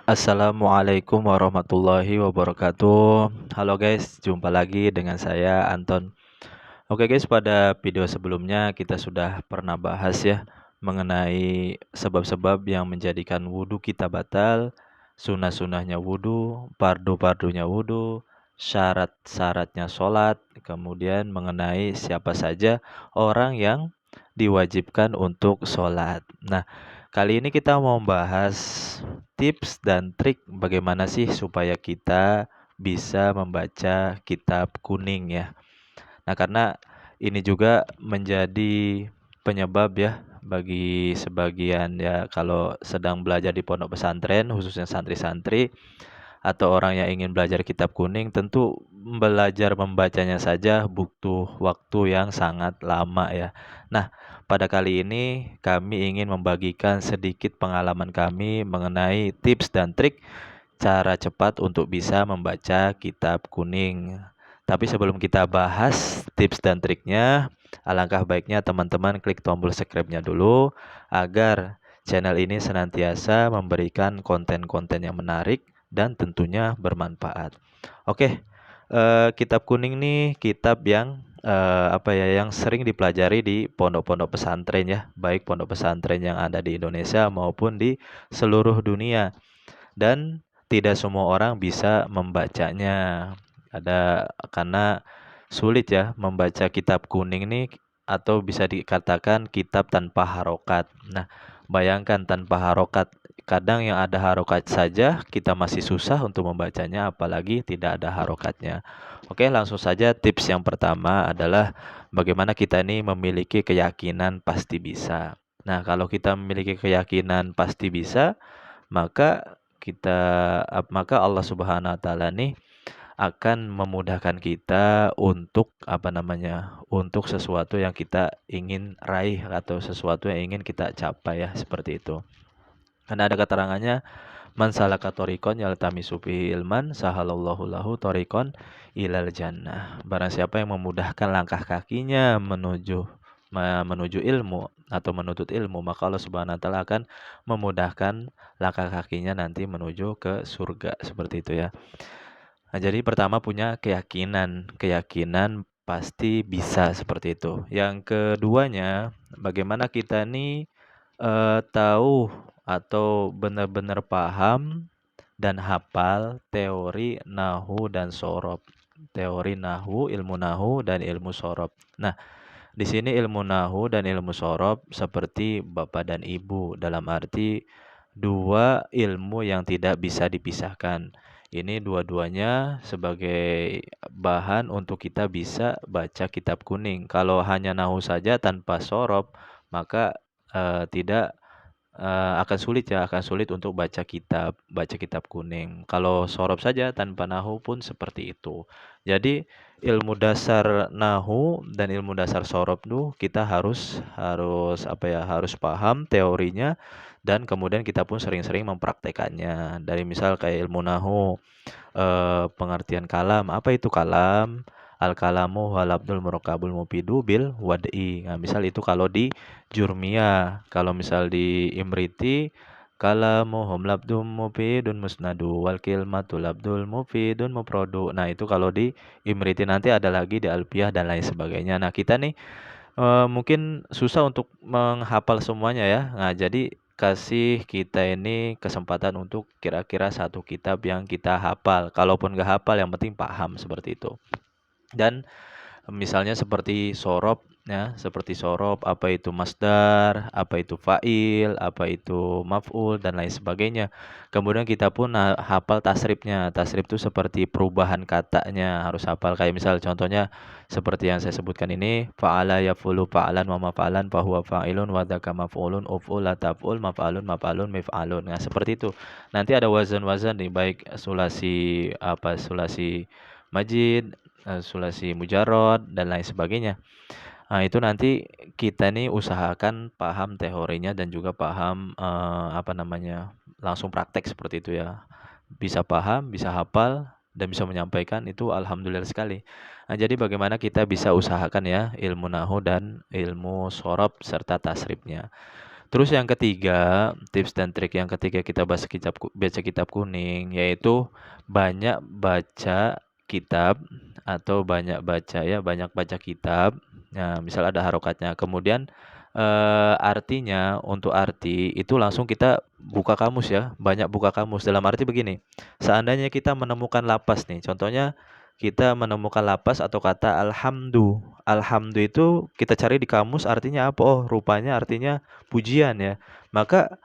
Assalamualaikum warahmatullahi wabarakatuh. Halo guys, jumpa lagi dengan saya Anton. Oke guys, pada video sebelumnya kita sudah pernah bahas ya mengenai sebab-sebab yang menjadikan wudhu kita batal, sunnah-sunnahnya wudhu, pardu-pardunya wudhu, syarat-syaratnya sholat, kemudian mengenai siapa saja orang yang diwajibkan untuk sholat. Nah, kali ini kita mau bahas tips dan trik bagaimana sih supaya kita bisa membaca kitab kuning ya. Nah, karena ini juga menjadi penyebab ya bagi sebagian ya kalau sedang belajar di pondok pesantren khususnya santri-santri atau orang yang ingin belajar kitab kuning tentu belajar membacanya saja butuh waktu yang sangat lama ya. Nah, pada kali ini kami ingin membagikan sedikit pengalaman kami mengenai tips dan trik cara cepat untuk bisa membaca kitab kuning. Tapi sebelum kita bahas tips dan triknya, alangkah baiknya teman-teman klik tombol subscribe-nya dulu agar channel ini senantiasa memberikan konten-konten yang menarik dan tentunya bermanfaat. Oke, kitab kuning nih kitab yang yang sering dipelajari di pondok-pondok pesantren ya, baik pondok pesantren yang ada di Indonesia maupun di seluruh dunia. Dan tidak semua orang bisa membacanya. Karena sulit ya membaca kitab kuning nih atau bisa dikatakan kitab tanpa harokat. Nah, bayangkan tanpa harokat. Kadang yang ada harokat saja kita masih susah untuk membacanya apalagi tidak ada harokatnya. Oke, langsung saja tips yang pertama adalah bagaimana kita ini memiliki keyakinan pasti bisa. Nah, kalau kita memiliki keyakinan pasti bisa, maka maka Allah Subhanahu wa taala nih akan memudahkan kita untuk untuk sesuatu yang kita ingin raih atau sesuatu yang ingin kita capai ya, seperti itu. Karena ada keterangannya, man salaka thoriqan yaltamisu fihi ilman sahalallahu lahu thoriqan ilal jannah. Barang siapa yang memudahkan langkah kakinya menuju ilmu atau menuntut ilmu, maka Allah Subhanahu wa taala akan memudahkan langkah kakinya nanti menuju ke surga, seperti itu ya. Nah, jadi pertama punya keyakinan pasti bisa, seperti itu. Yang keduanya, bagaimana kita nih tahu atau benar-benar paham dan hafal teori nahu dan sorob. Teori nahu, ilmu nahu dan ilmu sorob. Nah, di sini ilmu nahu dan ilmu sorob seperti bapak dan ibu, dalam arti dua ilmu yang tidak bisa dipisahkan. Ini dua-duanya sebagai bahan untuk kita bisa baca kitab kuning. Kalau hanya nahu saja tanpa sorob, maka tidak akan sulit untuk baca kitab kuning. Kalau sorob saja tanpa nahu pun seperti itu. Jadi ilmu dasar nahu dan ilmu dasar sorob tuh kita harus harus harus paham teorinya dan kemudian kita pun sering-sering mempraktekannya. Dari misal kayak ilmu nahu, pengertian kalam, apa itu kalam? Al-kalamu walabdul murakabul mufidu bil wad'i. Nah, misal itu kalau di Jurmiyah, kalau misal di Imriti, kalamuhum labdum mufidun musnadu wal kilmatu labdul mufidun muprodu. Nah, itu kalau di Imriti, nanti ada lagi di Alfiyah dan lain sebagainya. Nah, kita nih mungkin susah untuk menghafal semuanya ya. Nah, jadi kasih kita ini kesempatan untuk kira-kira satu kitab yang kita hafal. Kalaupun nggak hafal, yang penting paham, seperti itu. Dan misalnya seperti sorob ya, seperti sorob, apa itu masdar, apa itu fa'il, apa itu maf'ul dan lain sebagainya. Kemudian kita pun hafal tasrifnya. Tasrif itu seperti perubahan katanya, harus hafal. Kayak misal contohnya seperti yang saya sebutkan ini, fa'ala yaf'ulu fa'alan wa maf'alan fahuwa fa'ilun wa dzaka maf'ulun uf'ul la taf'ul maf'alun maf'alun mif'alun. Nah, seperti itu. Nanti ada wazan-wazan nih, baik sulasi majid, sulasi mujarrad dan lain sebagainya. Nah, itu nanti kita nih usahakan paham teorinya dan juga paham langsung praktek, seperti itu ya. Bisa paham, bisa hafal dan bisa menyampaikan, itu alhamdulillah sekali. Nah, jadi bagaimana kita bisa usahakan ya ilmu nahu dan ilmu sorob serta tasrifnya. Terus yang ketiga, tips dan trik yang ketiga kita baca kitab kuning, yaitu banyak baca kitab atau banyak baca kitab. Nah, misal ada harokatnya. Kemudian artinya untuk arti itu langsung kita buka kamus ya, banyak buka kamus. Dalam arti begini, seandainya kita menemukan lapas nih, contohnya kita menemukan lapas atau kata alhamdu. Alhamdu itu kita cari di kamus artinya apa? Oh, rupanya artinya pujian ya. Maka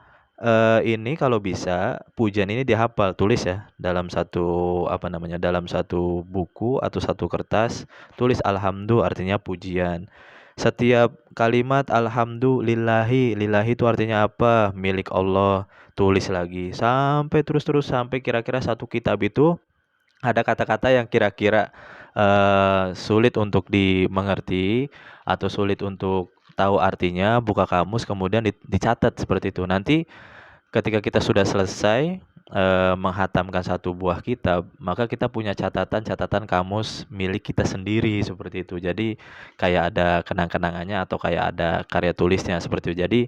ini kalau bisa pujian ini dihafal, tulis ya dalam satu dalam satu buku atau satu kertas, tulis alhamdu artinya pujian. Setiap kalimat alhamdulillahi, lillahi itu artinya apa? Milik Allah. Tulis lagi sampai terus sampai kira-kira satu kitab itu ada kata-kata yang kira-kira sulit untuk dimengerti atau sulit untuk tahu artinya, buka kamus kemudian dicatat seperti itu. Nanti ketika kita sudah selesai menghatamkan satu buah kitab, maka kita punya catatan-catatan kamus milik kita sendiri seperti itu. Jadi kayak ada kenang-kenangannya atau kayak ada karya tulisnya seperti itu. Jadi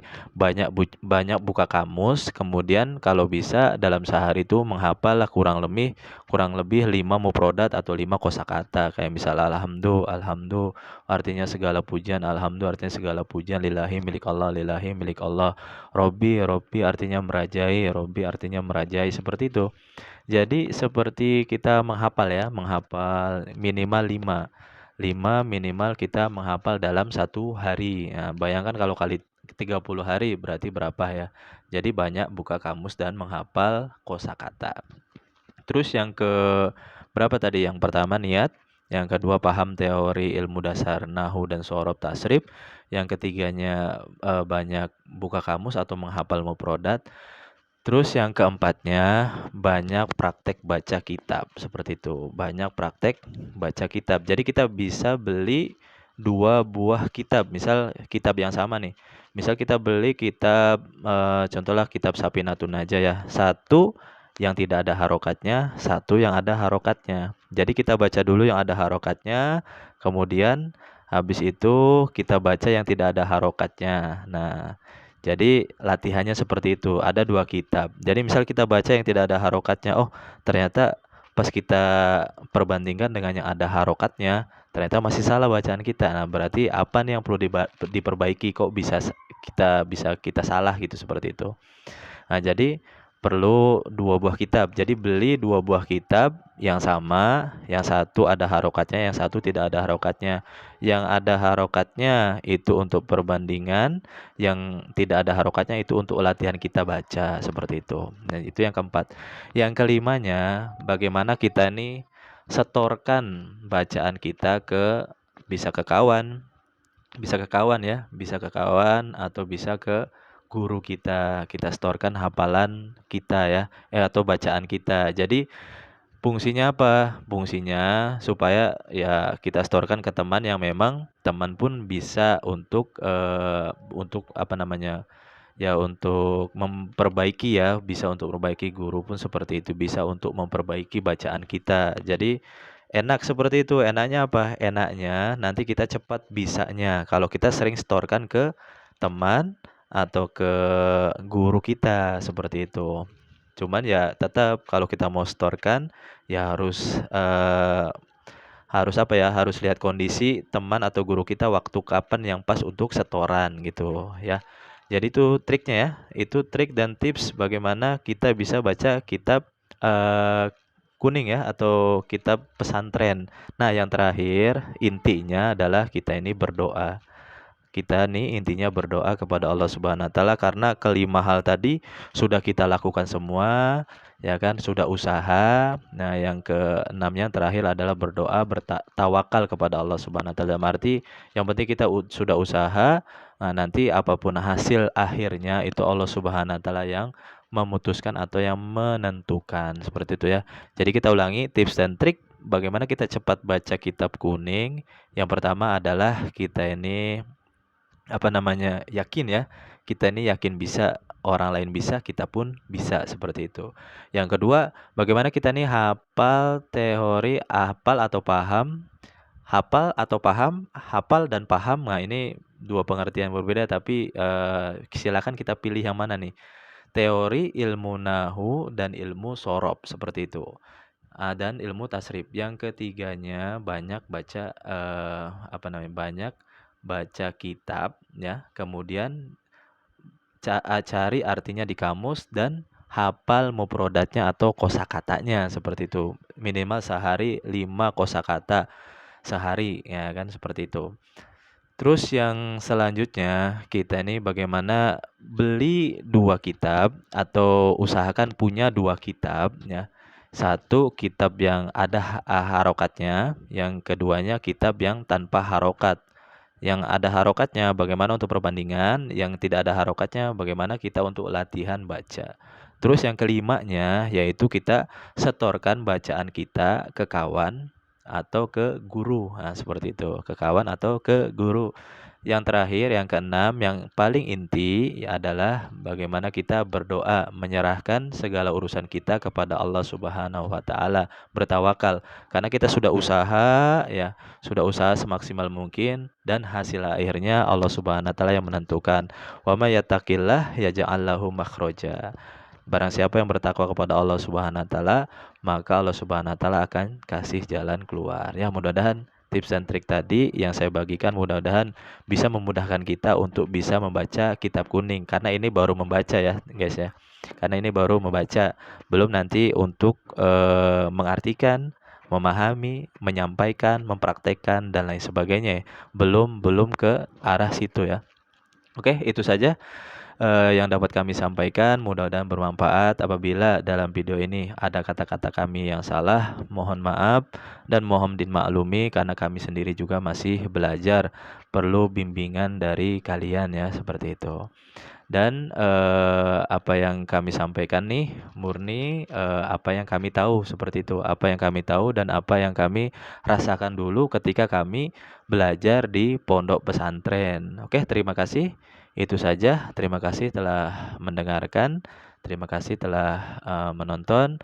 banyak buka kamus, kemudian kalau bisa dalam sehari itu menghafal lah kurang lebih 5 mufrodat atau 5 kosakata kayak misalnya alhamdu artinya segala pujian, alhamdu artinya segala pujian, lillahi milik Allah. Robi artinya merajai, Robi artinya merajai, seperti itu. Jadi seperti kita menghafal ya, menghafal minimal 5. 5 minimal kita menghafal dalam satu hari. Nah, bayangkan kalau kali 30 hari berarti berapa ya? Jadi banyak buka kamus dan menghafal kosakata. Terus yang ke berapa tadi? Yang pertama niat, yang kedua paham teori ilmu dasar nahu dan sorob tasrif, yang ketiganya banyak buka kamus atau menghafal mufrodat. Terus yang keempatnya banyak praktek baca kitab seperti itu. Banyak praktek baca kitab. Jadi kita bisa beli 2 buah kitab. Misal kitab yang sama nih. Misal kita beli kitab contohlah kitab Sapinatun Najah ya. Satu yang tidak ada harokatnya, satu yang ada harokatnya. Jadi kita baca dulu yang ada harokatnya, kemudian habis itu kita baca yang tidak ada harokatnya. Nah, jadi latihannya seperti itu. Ada 2 kitab. Jadi misal kita baca yang tidak ada harokatnya, oh ternyata pas kita perbandingkan dengan yang ada harokatnya, ternyata masih salah bacaan kita. Nah, berarti apa nih yang perlu diperbaiki? Kok bisa kita salah gitu seperti itu. Nah, jadi perlu 2 buah kitab. Jadi beli 2 buah kitab yang sama, yang satu ada harokatnya, yang satu tidak ada harokatnya. Yang ada harokatnya itu untuk perbandingan, yang tidak ada harokatnya itu untuk latihan kita baca, seperti itu. Dan itu yang keempat. Yang kelimanya, bagaimana kita nih setorkan bacaan kita bisa ke kawan, bisa ke kawan atau bisa ke guru kita. Kita storekan hafalan kita ya, atau bacaan kita. Jadi fungsinya apa? Fungsinya supaya ya kita storekan ke teman yang memang teman pun bisa untuk apa namanya? Ya untuk memperbaiki ya, bisa untuk memperbaiki, guru pun seperti itu, bisa untuk memperbaiki bacaan kita. Jadi enak seperti itu. Enaknya apa? Enaknya nanti kita cepat bisanya kalau kita sering storekan ke teman atau ke guru kita, seperti itu. Cuman ya tetap kalau kita mau storekan ya harus apa ya, harus lihat kondisi teman atau guru kita waktu kapan yang pas untuk setoran gitu ya. Jadi itu triknya ya, itu trik dan tips bagaimana kita bisa baca kitab kuning ya atau kitab pesantren. Nah, yang terakhir intinya adalah kita ini berdoa. Kita nih intinya berdoa kepada Allah Subhanahu wa taala karena kelima hal tadi sudah kita lakukan semua, ya kan, sudah usaha. Nah, yang keenamnya terakhir adalah berdoa, bertawakal kepada Allah Subhanahu wa taala. Dalam arti yang penting kita sudah usaha, nah nanti apapun hasil akhirnya itu Allah Subhanahu wa taala yang memutuskan atau yang menentukan. Seperti itu ya. Jadi kita ulangi tips dan trik bagaimana kita cepat baca kitab kuning. Yang pertama adalah kita ini yakin ya. Kita ini yakin bisa, orang lain bisa, kita pun bisa, seperti itu. Yang kedua, bagaimana kita nih hafal teori, hafal atau paham, hafal dan paham. Nah, ini dua pengertian berbeda tapi, silakan kita pilih yang mana nih, teori ilmu nahu dan ilmu sorob, seperti itu. Dan ilmu tasrif. Yang ketiganya banyak baca, banyak baca kitab ya, kemudian cari artinya di kamus dan hafal mufradatnya atau kosakatanya, seperti itu. Minimal sehari 5 kosakata sehari, ya kan, seperti itu. Terus yang selanjutnya, kita ini bagaimana beli 2 kitab atau usahakan punya 2 kitab ya. Satu kitab yang ada harokatnya, yang keduanya kitab yang tanpa harokat. Yang ada harokatnya bagaimana untuk perbandingan, yang tidak ada harokatnya bagaimana kita untuk latihan baca. Terus yang kelimanya yaitu kita setorkan bacaan kita ke kawan atau ke guru. Nah, seperti itu, ke kawan atau ke guru. Yang terakhir, yang keenam, yang paling inti adalah bagaimana kita berdoa, menyerahkan segala urusan kita kepada Allah Subhanahu wa taala, bertawakal. Karena kita sudah usaha ya, sudah usaha semaksimal mungkin dan hasil akhirnya Allah Subhanahu wa taala yang menentukan. Wa may yattaqillah yaj'al lahu makhraja. Barang siapa yang bertakwa kepada Allah Subhanahu wa taala, maka Allah Subhanahu wa taala akan kasih jalan keluar. Ya, mudah-mudahan tips dan trik tadi yang saya bagikan mudah-mudahan bisa memudahkan kita untuk bisa membaca kitab kuning, karena ini baru membaca ya, guys ya. Karena ini baru membaca, belum nanti untuk mengartikan, memahami, menyampaikan, mempraktekkan dan lain sebagainya. Belum ke arah situ ya. Oke, itu saja yang dapat kami sampaikan. Mudah-mudahan bermanfaat. Apabila dalam video ini ada kata-kata kami yang salah, mohon maaf dan mohon dimaklumi karena kami sendiri juga masih belajar, perlu bimbingan dari kalian ya, seperti itu. Dan apa yang kami sampaikan nih murni apa yang kami tahu, seperti itu. Apa yang kami tahu dan apa yang kami rasakan dulu ketika kami belajar di pondok pesantren. Oke, terima kasih. Itu saja. Terima kasih telah mendengarkan. Terima kasih telah menonton.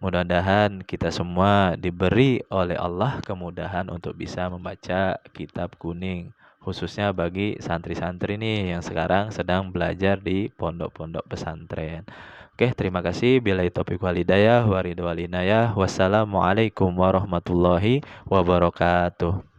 Mudah-mudahan kita semua diberi oleh Allah kemudahan untuk bisa membaca kitab kuning, khususnya bagi santri-santri nih yang sekarang sedang belajar di pondok-pondok pesantren. Oke, terima kasih. Billahi taufiq wal hidayah wa ridho wal inayah. Wassalamualaikum warahmatullahi wabarakatuh.